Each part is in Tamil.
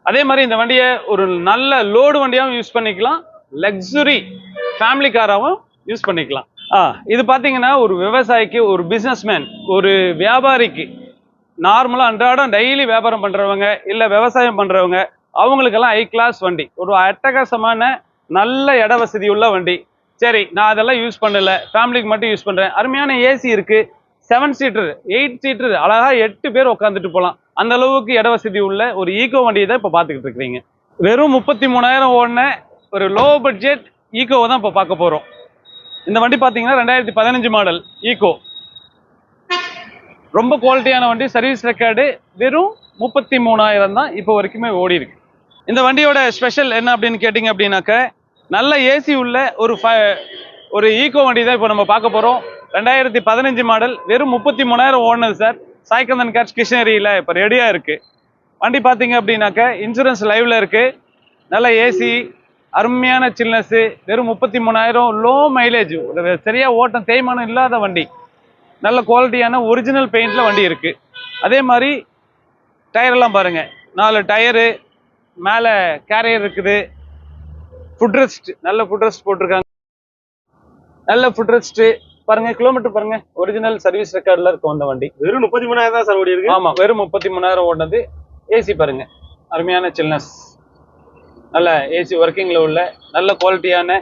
அதே மாதிரி இந்த வண்டியை ஒரு நல்ல லோடு வண்டியாகவும் யூஸ் பண்ணிக்கலாம், லக்ஸுரி ஃபேமிலி காராகவும் யூஸ் பண்ணிக்கலாம். இது பார்த்தீங்கன்னா ஒரு விவசாயிக்கு, ஒரு பிஸ்னஸ்மேன், ஒரு வியாபாரிக்கு, நார்மலாக அன்றாடம் டெய்லி வியாபாரம் பண்ணுறவங்க இல்லை விவசாயம் பண்ணுறவங்க அவங்களுக்கெல்லாம் ஹை கிளாஸ் வண்டி, ஒரு அட்டகாசமான நல்ல இட வசதி உள்ள வண்டி. சரி, நான் அதெல்லாம் யூஸ் பண்ணல, ஃபேமிலிக்கு மட்டும் யூஸ் பண்ணுறேன். அருமையான ஏசி இருக்குது, 7 சீட்டர் 8 சீட்டர் அழகாக 8 பேர் உட்காந்துட்டு போகலாம். அந்த அளவுக்கு இட வசதி உள்ள ஒரு ஈகோ வண்டியை தான் இப்போ பார்த்துக்கிட்டு இருக்கிறீங்க. வெறும் 33,000 ஓடின ஒரு லோ பட்ஜெட் ஈகோவை தான் இப்போ பார்க்க போகிறோம். இந்த வண்டி பார்த்தீங்கன்னா 2015 மாடல் ஈகோ, ரொம்ப குவாலிட்டியான வண்டி. சர்வீஸ் ரெக்கார்டு வெறும் 33,000 தான் இப்போ வரைக்குமே ஓடி இருக்கு. இந்த வண்டியோட ஸ்பெஷல் என்ன அப்படின்னு கேட்டிங்க அப்படின்னாக்க, நல்ல ஏசி உள்ள ஒரு ஈகோ வண்டி தான் இப்போ நம்ம பார்க்க போகிறோம். 2015 மாடல், வெறும் 33,000 ஓடினது சார். சாய்கந்தன் கார்ஸ் கிருஷ்ணகிரியில் இப்போ ரெடியாக இருக்குது. வண்டி பார்த்தீங்க அப்படின்னாக்க இன்சூரன்ஸ் லைவில் இருக்குது, நல்ல ஏசி, அருமையான சில்னஸ்ஸு, வெறும் 33,000, லோ மைலேஜ், சரியாக ஓட்டம் தேய்மானம் இல்லாத வண்டி, நல்ல குவாலிட்டியான ஒரிஜினல் பெயிண்டில் வண்டி இருக்குது. அதே மாதிரி டயரெல்லாம் பாருங்கள், 4 டயரு, மேலே கேரியர் இருக்குது, ஃபுட்ரெஸ்ட், நல்ல ஃபுட்ரெஸ்ட் போட்டிருக்காங்க, நல்ல ஃபுட்ரெஸ்ட்டு பாருங்க. கிலோமீட்டர் பாருங்க, ஒரிஜினல் சர்வீஸ் ரெக்கார்டில் இருக்கும் அந்த வண்டி. வெறும் 33,000 தான் சார் ஓடி இருக்கு. ஆமாம், வெறும் 33,000 ஓடினது. ஏசி பாருங்க, அருமையான சில்னஸ், நல்ல ஏசி ஒர்க்கிங்கில் உள்ள நல்ல குவாலிட்டியான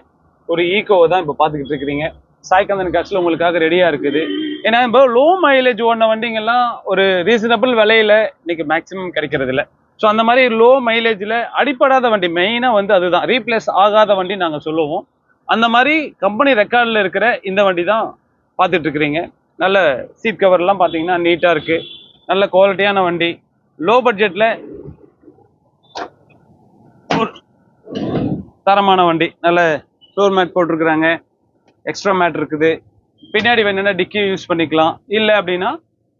ஒரு ஈகோவை தான் இப்போ பார்த்துக்கிட்டு இருக்கிறீங்க. சாய்கந்தன் கார்ஸில் உங்களுக்காக ரெடியாக இருக்குது. ஏன்னா இப்போ லோ மைலேஜ் ஓடின வண்டிங்கெல்லாம் ஒரு ரீசனபிள் விலையில் இன்னைக்கு மேக்ஸிமம் கிடைக்கிறது இல்லை. ஸோ அந்த மாதிரி லோ மைலேஜில் அடிப்படாத வண்டி மெயினாக வந்து அதுதான் ரீப்ளேஸ் ஆகாத வண்டி நாங்கள் சொல்லுவோம். அந்த மாதிரி கம்பெனி ரெக்கார்டில் இருக்கிற இந்த வண்டி தான் பார்த்துட்டு இருக்கிறீங்க. நல்ல சீட் கவர்லாம் பார்த்தீங்கன்னா நீட்டாக இருக்குது, நல்ல குவாலிட்டியான வண்டி, லோ பட்ஜெட்டில் தரமான வண்டி. நல்ல ஃப்ளோர் மேட் போட்டிருக்கிறாங்க, எக்ஸ்ட்ரா மேட் இருக்குது. பின்னாடி வேணும்னா டிக்கி யூஸ் பண்ணிக்கலாம், இல்லை அப்படின்னா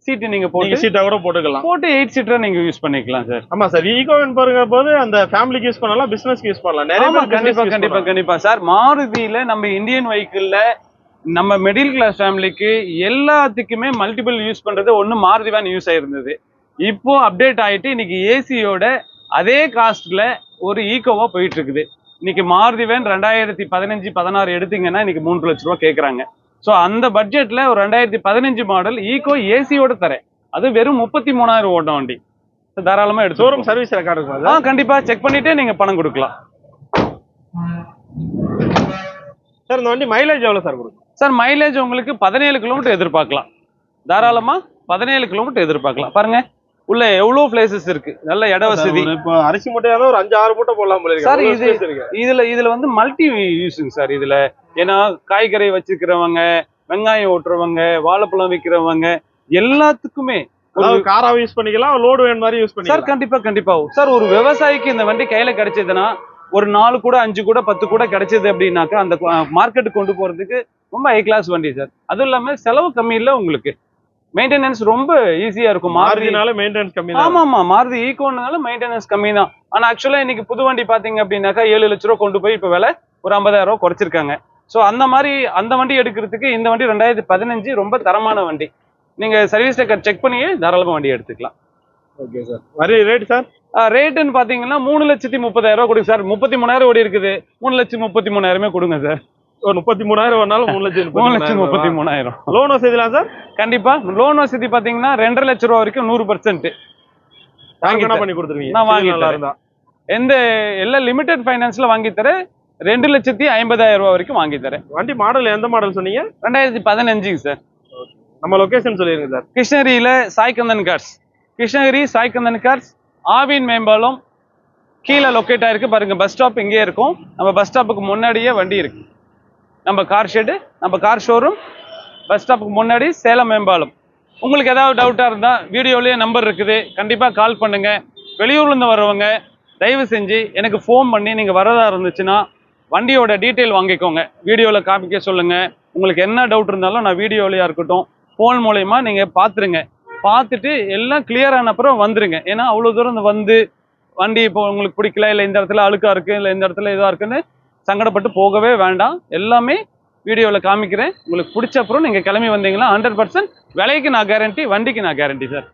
சீட்டு நீங்க போட்டு சீட்டா கூட போட்டுக்கலாம், போட்டு 8 சீட்டரா நீங்க யூஸ் பண்ணிக்கலாம் சார். ஆமா சார், ஈகோன்னு பாருங்க போது அந்த ஃபேமிலிக்கு யூஸ் பண்ணலாம், பிசினஸ்க்கு யூஸ் பண்ணலாம். நிறைய கண்டிப்பா சார். மாருதியில நம்ம இந்தியன் வெஹிக்கிள்ல நம்ம மிடில் கிளாஸ் ஃபேமிலிக்கு எல்லாத்துக்குமே மல்டிபிள் யூஸ் பண்றது ஒன்று மாருதி வேன் யூஸ் ஆயிருந்தது. இப்போ அப்டேட் ஆயிட்டு இன்னைக்கு ஏசியோட அதே காஸ்ட்ல ஒரு ஈகோவா போயிட்டு இருக்குது. இன்னைக்கு மாருதி வேன் 2015-16 எடுத்தீங்கன்னா இன்னைக்கு 3 லட்ச ரூபா கேட்கறாங்க. ஸோ அந்த பட்ஜெட்ல ஒரு 2015 மாடல் ஈகோ ஏசியோட தரேன், அது வெறும் 33,000 ஓடின வண்டி. தாராளமா எடுத்து ஷோரூம் சர்வீஸ் ரெக்கார்டு இருக்கும். கண்டிப்பா செக் பண்ணிட்டே நீங்க பணம் கொடுக்கலாம் சார். இந்த வண்டி மைலேஜ் எவ்வளவு சார் கொடுக்கும்? சார் மைலேஜ் உங்களுக்கு 17 கிலோமீட்டர் எதிர்பார்க்கலாம், தாராளமா 17 கிலோமீட்டர் எதிர்பார்க்கலாம். பாருங்க உள்ள எவ்வளவு பிளேசஸ் இருக்கு, நல்ல இட வசதி. இப்போ அரிசி மூட்டையா ஒரு 5-6 மூட்டை போடலாம் போல இருக்கு சார். இதுல வந்து மல்டி யூஸுங்க சார் இதுல. ஏன்னா காய்கறி வச்சுக்கிறவங்க, வெங்காயம் ஓட்டுறவங்க, வாழைப்பழம் விற்கிறவங்க எல்லாத்துக்குமே காராவை யூஸ் பண்ணிக்கலாம், லோடு வேன் மாதிரி யூஸ் பண்ணிக்கலாம் சார். கண்டிப்பா சார். ஒரு விவசாயிக்கு இந்த வண்டி கையில கிடைச்சதுன்னா ஒரு 4 கூட 5 கூட 10 கூட கிடைச்சது அப்படின்னாக்கா அந்த மார்க்கெட்டுக்கு கொண்டு போறதுக்கு ரொம்ப ஹை கிளாஸ் வண்டி சார். அதுவும் இல்லாம செலவு கம்மி இல்லை, உங்களுக்கு மெயின்டெனன்ஸ் ரொம்ப ஈஸியா இருக்கும். மாருதினால மெயின்டெனன்ஸ் கம்மி தான். ஆமா, மாருதி ஈகோனால மெயின்டெனன்ஸ் கம்மி தான். ஆனா ஆக்சுவலா இன்னைக்கு புது வண்டி பாத்தீங்க அப்படின்னாக்கா 7 லட்ச ரூபா கொண்டு போய் இப்ப விலை ஒரு 50,000 ரூபா குறைச்சிருக்காங்க. ஸோ அந்த மாதிரி அந்த வண்டி எடுக்கிறதுக்கு இந்த வண்டி 2015 ரொம்ப தரமான வண்டி. நீங்க சர்வீஸ் ரெக்கார்ட் செக் பண்ணியே தாராளமா வண்டி எடுத்துக்கலாம். Okay sir. வரி ரேட் சார்? ரேட்டுன்னு பாத்தீங்கன்னா 3,30,000 ரூபா கொடுங்க சார். 33,000 ஓடி இருக்குது, 3,33,000 கொடுங்க சார். ஒரு 33,000 வேணாலும் 3,33,000. லோன் வசதிலாம் சார்? கண்டிப்பா லோன் வசதி பாத்தீங்கன்னா 2.5 லட்ச ரூபா வரைக்கும் 100% பண்ணி கொடுத்துருவீங்க. நான் வாங்கி தரேன். எல்லா லிமிடெட் ஃபைனான்ஸ்ல வாங்கி தரேன். 2,50,000 ரூபா வரைக்கும் வாங்கி தரேன். வண்டி மாடல் எந்த மாடல் சொன்னீங்க? 2015 சார். நம்ம லொகேஷன் சொல்லிருங்க சார். கிருஷ்ணகிரியில சாய்கந்தன் கார்ஸ், கிருஷ்ணகிரி சாய்கந்தன் கார்ஸ், ஆவின் மேம்பாலம் கீழே லொக்கேட் ஆயிருக்கு பாருங்க. பஸ் ஸ்டாப் இங்கே இருக்கும், நம்ம பஸ் ஸ்டாப்புக்கு முன்னாடியே வண்டி இருக்கு. நம்ம கார் ஷெட்டு, நம்ம கார் ஷோரூம், பஸ் ஸ்டாப்புக்கு முன்னாடி சேலம் மேம்பாலம். உங்களுக்கு ஏதாவது டவுட்டாக இருந்தால் வீடியோலேயே நம்பர் இருக்குது, கண்டிப்பாக கால் பண்ணுங்க. வெளியூர்லேருந்து வர்றவங்க தயவு செஞ்சு எனக்கு ஃபோன் பண்ணி நீங்கள் வரதா இருந்துச்சுன்னா வண்டியோட டீட்டெயில் வாங்கிக்கோங்க, வீடியோவில் காமிக்க சொல்லுங்கள். உங்களுக்கு என்ன டவுட் இருந்தாலும் நான் வீடியோலையாக இருக்கட்டும் ஃபோன் மூலயமா நீங்கள் பார்த்துருங்க. பார்த்துட்டு எல்லாம் கிளியர் ஆன அப்புறம் வந்துருங்க. ஏன்னா அவ்வளோ தூரம் வந்து வண்டி இப்போ உங்களுக்கு பிடிக்கல, இல்லை இந்த இடத்துல அழுக்காக இருக்குது, இல்லை இந்த இடத்துல இதாக இருக்குன்னு சங்கடப்பட்டு போகவே வேண்டாம். எல்லாமே வீடியோவில் காமிக்கிறேன். உங்களுக்கு பிடிச்ச அப்புறம் நீங்கள் கிளம்பி வந்தீங்கன்னா 100% விலைக்கு நான் கேரண்டி, வண்டிக்கு நான் கேரண்டி சார்.